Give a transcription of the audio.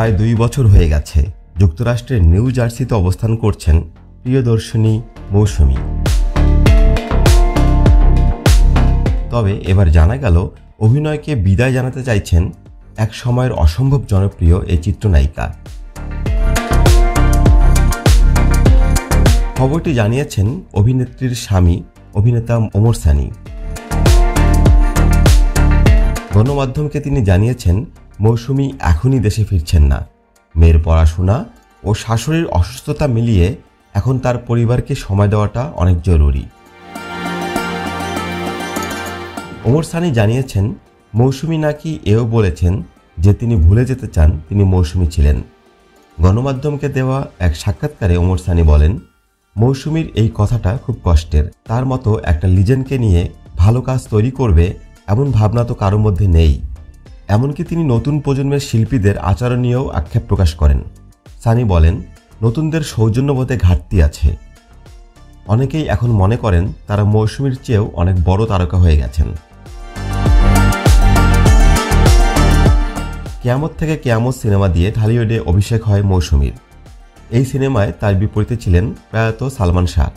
প্রায় 2 বছর হয়ে গেছে যুক্তরাষ্ট্রের নিউ জার্সিতে অবস্থান করছেন প্রিয়দর্শিনী মৌসুমী। তবে এবার জানা গেল অভিনয়কে বিদায় জানাতে চাইছেন এক সময়ের অসম্ভব জনপ্রিয় এই চিত্রনায়িকা। খবরটি জানিয়েছেন অভিনেত্রীর স্বামী অভিনেতা ওমর সানি। গণমাধ্যমকে তিনি জানিয়েছেন মৌসুমী এখনই দেশে ফিরছেন না। মেয়ের পড়াশোনা ও শাশুড়ির অসুস্থতা মিলিয়ে এখন তার পরিবারকে সময় দেওয়াটা অনেক জরুরি। ওমর সানি জানিয়েছেন মৌসুমী নাকি এও বলেছেন যে তিনি ভুলে যেতে চান তিনি মৌসুমী ছিলেন। গণমাধ্যমকে দেওয়া এক সাক্ষাৎকারে ওমর সানি বলেন, মৌসুমীর এই কথাটা খুব কষ্টের। তার মতো একটা লিজেন্ডকে নিয়ে ভালো কাজ তৈরি করবে এমন ভাবনা তো কারোর মধ্যে নেই। এমনকি তিনি নতুন প্রজন্মের শিল্পীদের আচরণ নিয়েও আক্ষেপ প্রকাশ করেন। সানি বলেন, নতুনদের সৌজন্যবোধে ঘাটতি আছে। অনেকেই এখন মনে করেন তারা মৌসুমীর চেয়েও অনেক বড় তারকা হয়ে গেছেন। কিয়ামত থেকে কিয়ামত সিনেমা দিয়ে ঢালিউডে অভিষেক হয় মৌসুমীর। এই সিনেমায় তার বিপরীতে ছিলেন প্রয়াত সালমান শাহ।